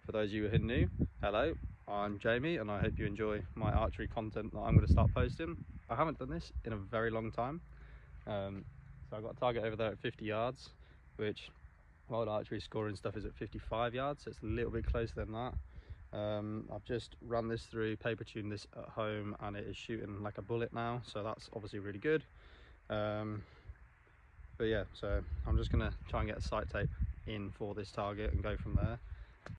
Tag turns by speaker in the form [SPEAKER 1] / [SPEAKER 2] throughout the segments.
[SPEAKER 1] For those of you who are new, hello, I'm Jamie and I hope you enjoy my archery content that I'm going to start posting. I haven't done this in a very long time, so I've got a target over there at 50 yards, which my old archery scoring stuff is at 55 yards, so it's a little bit closer than that. I've just run this through, paper tuned this at home, and it is shooting like a bullet now, so that's obviously really good. But yeah, so I'm just going to try and get a sight tape in for this target and go from there.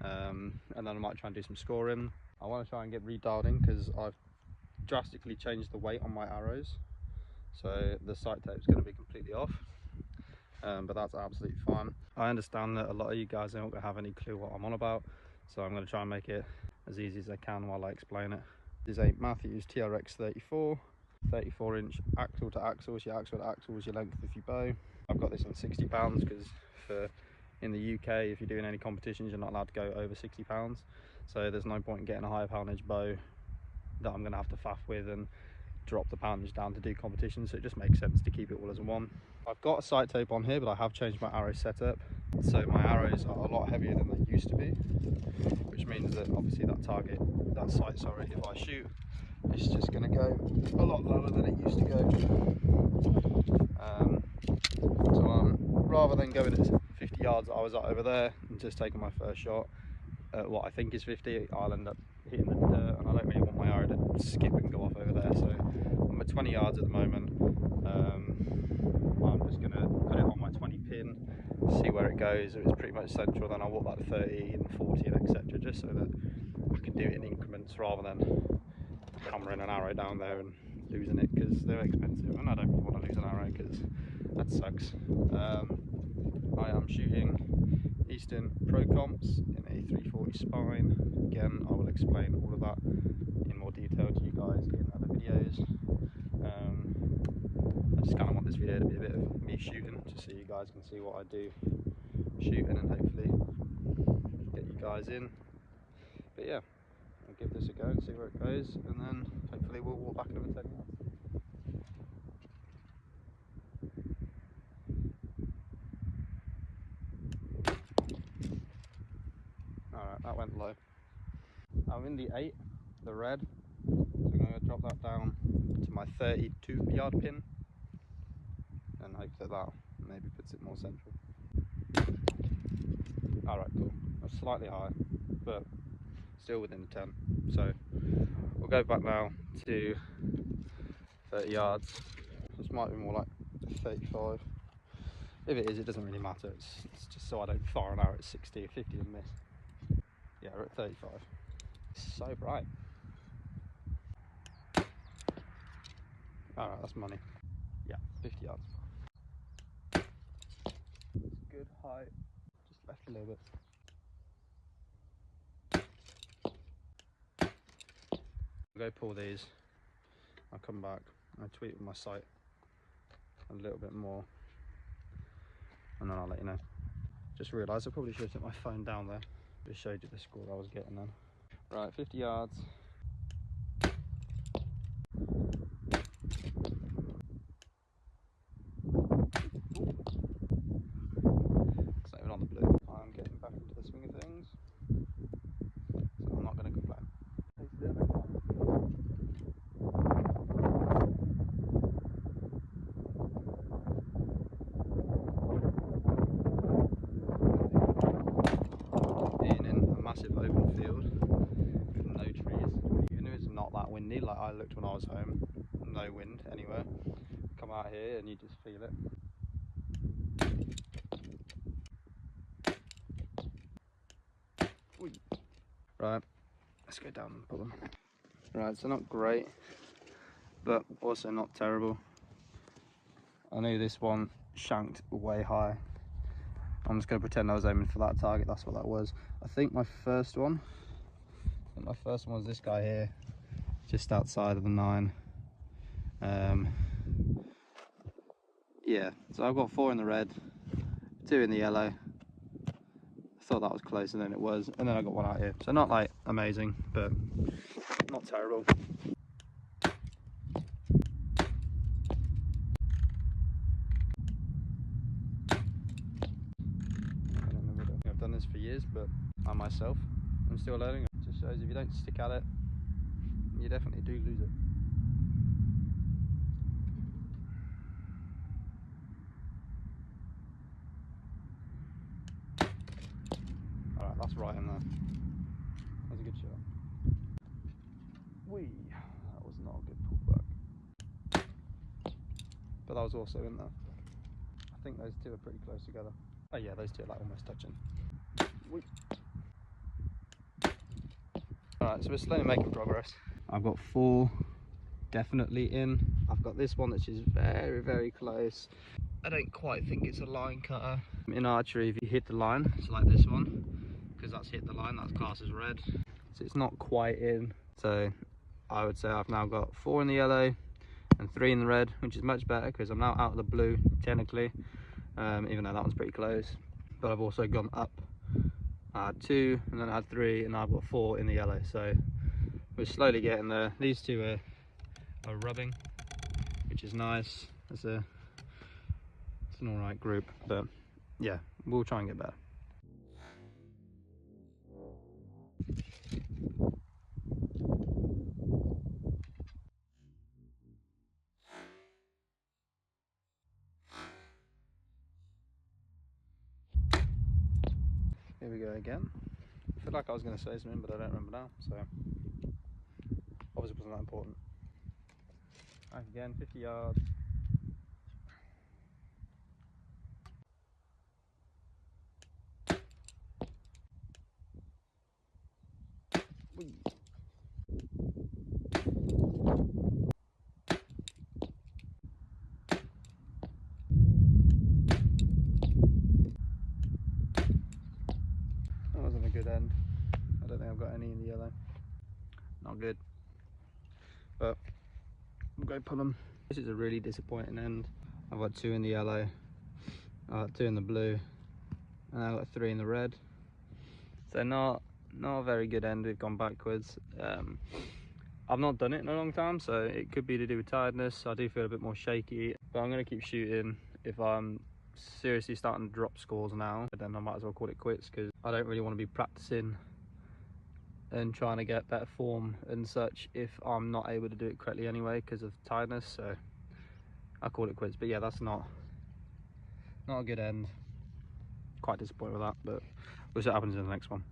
[SPEAKER 1] And then I might try and do some scoring. I want to try and get redialed in because I've drastically changed the weight on my arrows, so the sight tape is going to be completely off, but that's absolutely fine. I understand that a lot of you guys aren't going to have any clue what I'm on about, so I'm going to try and make it as easy as I can while I explain it. This is a Matthews TRX 34 inch axle to axle, so your axle to axle is your length of your bow. I've got this on 60 pounds because in the UK, if you're doing any competitions, you're not allowed to go over 60 pounds, so there's no point in getting a higher poundage bow that I'm going to have to faff with and drop the poundage down to do competitions, so it just makes sense to keep it all as one. I've got a sight tape on here, but I have changed my arrow setup, so my arrows are a lot heavier than they used to be, which means that obviously that sight, sorry, if I shoot, it's just going to go a lot lower than it used to go. So rather than going at 50 yards that I was at over there and just taking my first shot at what I think is 50, I'll end up hitting the dirt, and I don't really want my arrow to skip and go off over there. So I'm at 20 yards at the moment. I'm just going to put it on my 20 pin, see where it goes. If it's pretty much central, then I'll walk like 30 and 40 and etc., just so that I can do it in increments rather than hammering an arrow down there and losing it, because they're expensive and I don't want to lose an arrow because that sucks. I am shooting Eastern Pro Comps in a 340 spine. Again, I will explain all of that in more detail to you guys in other videos. I just kind of want this video to be a bit of me shooting, just so you guys can see what I do shooting and hopefully get you guys in. But yeah, I'll give this a go and see where it goes, and then hopefully we'll walk back over 10 yards. Alright, that went low. I'm in the 8, the red, so I'm going to drop that down to my 32 yard pin and hope that that maybe puts it more central. Alright, cool. That's slightly high, but still within the 10. So we'll go back now to 30 yards. This might be more like 35. If it is, it doesn't really matter. It's just so I don't fire an arrow at 60 or 50 and miss. Yeah, we're at 35. It's so bright. Alright, that's money. Yeah, 50 yards. It's good height. Just left a little bit. I'll go pull these. I'll come back. I'll tweak with my sight a little bit more, and then I'll let you know. Just realised I probably should have took my phone down there. Just showed you the score I was getting then. Right, 50 yards. It's not even on the blue. I'm getting back into the swing of things, so I'm not going to complain. It's a little bit warm. Being in a massive open field with no trees, even if it's not that windy, like I looked when I was home, no wind anywhere. Come out here and you just feel it. Right, let's go down and pull them. Right, so not great, but also not terrible. I knew this one shanked way high. I'm just going to pretend I was aiming for that target. That's what that was. I think my first one was this guy here, just outside of the 9. Yeah, so I've got 4 in the red, 2 in the yellow. I thought that was closer than it was, and then I got one out here. So not like amazing, but not terrible. I've done this for years, but I myself I'm still learning. It just shows if you don't stick at it, you definitely do lose it. Alright, that's right in there. That's a good shot. Whee! That was not a good pullback. But that was also in there. I think those two are pretty close together. Oh yeah, those two are like almost touching. Whee! Alright, so we're slowly making progress. I've got 4 definitely in. I've got this one which is very, very close. I don't quite think it's a line cutter. In archery, if you hit the line, it's like this one, because that's hit the line, that's classed as red. So it's not quite in. So I would say I've now got 4 in the yellow and 3 in the red, which is much better because I'm now out of the blue technically, even though that one's pretty close. But I've also gone up. I had 2 and then I had 3 and now I've got 4 in the yellow. So we're slowly getting there. These two are rubbing, which is nice. It's an alright group, but yeah, we'll try and get better. Here we go again. I feel like I was going to say something, but I don't remember now, so obviously wasn't that important. Back again, 50 yards. Whee. That wasn't a good end. I don't think I've got any in the yellow. Not good. But we'll go pull them. This is a really disappointing end. I've got 2 in the yellow, I've got 2 in the blue, and I've got 3 in the red. So not a very good end. We've gone backwards. I've not done it in a long time, so it could be to do with tiredness. I do feel a bit more shaky, but I'm going to keep shooting. If I'm seriously starting to drop scores now, then I might as well call it quits, because I don't really want to be practicing and trying to get better form and such if I'm not able to do it correctly anyway because of tiredness. So I'll call it quits. But yeah, that's not a good end. Quite disappointed with that, but we'll see what happens in the next one.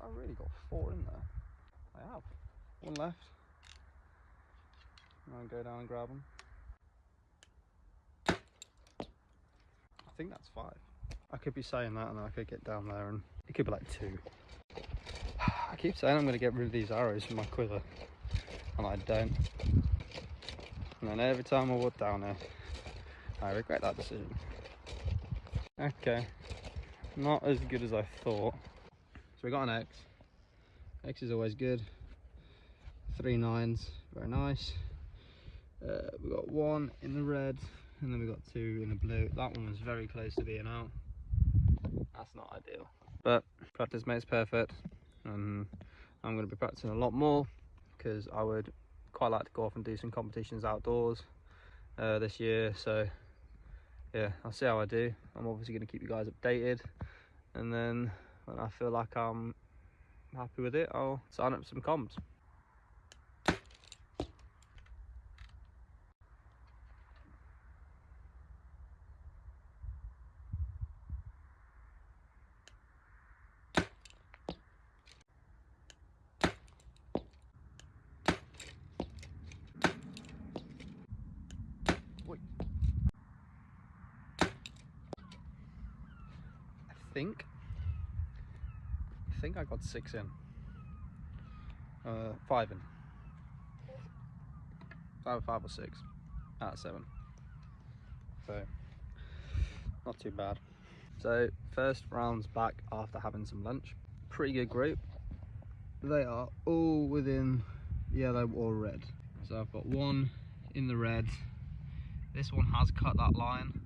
[SPEAKER 1] I really got 4 in there. I have. 1 left. I'll go down and grab them. I think that's 5. I could be saying that and then I could get down there and it could be like 2. I keep saying I'm going to get rid of these arrows from my quiver and I don't. And then every time I walk down there, I regret that decision. Okay, not as good as I thought. So we got an X. X is always good. 3 9s, very nice. We got 1 in the red, and then we got 2 in the blue. That one was very close to being out. That's not ideal, but practice makes perfect, and I'm going to be practicing a lot more because I would quite like to go off and do some competitions outdoors this year. So yeah, I'll see how I do. I'm obviously going to keep you guys updated, and then when I feel like I'm happy with it, I'll sign up some comps. I think I got 6 in. 5 in. 5 or 6 out of 7. So not too bad. So first round's back after having some lunch. Pretty good group. They are all within yellow or red. So I've got 1 in the red. This one has cut that line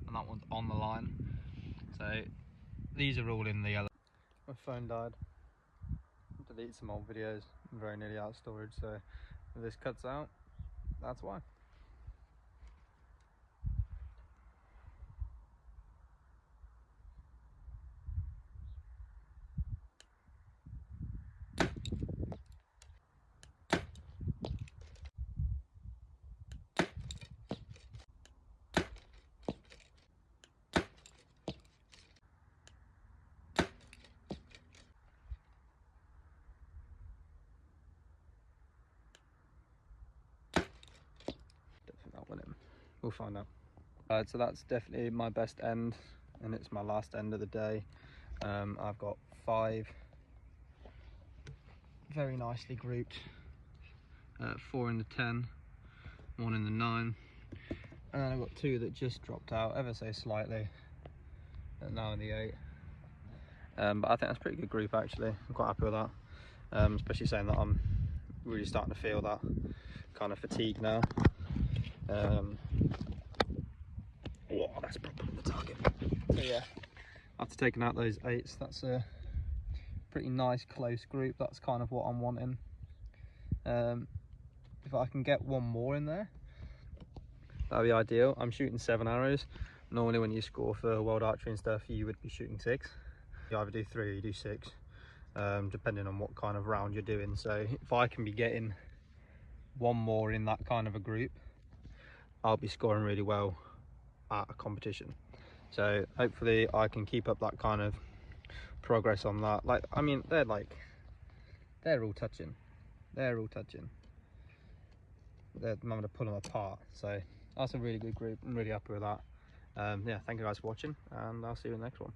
[SPEAKER 1] and that one's on the line. So these are all in the yellow. My phone died. Delete some old videos. I'm very nearly out of storage, so if this cuts out, that's why. Don't think that went in. We'll find out. So that's definitely my best end, and it's my last end of the day. I've got 5 very nicely grouped, 4 in the 10, 1 in the 9, and then I've got 2 that just dropped out ever so slightly, and now in the 8. But I think that's a pretty good group actually. I'm quite happy with that, especially saying that I'm really starting to feel that kind of fatigue now. Oh, that's probably the target. So yeah, after taking out those 8s, that's a pretty nice close group. That's kind of what I'm wanting. If I can get 1 more in there, that'd be ideal. I'm shooting 7 arrows. Normally when you score for world archery and stuff, you would be shooting 6. You either do 3 or you do 6, depending on what kind of round you're doing. So if I can be getting 1 more in that kind of a group, I'll be scoring really well at a competition. So hopefully I can keep up that kind of progress on that. Like, I mean, they're all touching. I'm going to pull them apart. So that's a really good group. I'm really happy with that. Yeah, thank you guys for watching, and I'll see you in the next one.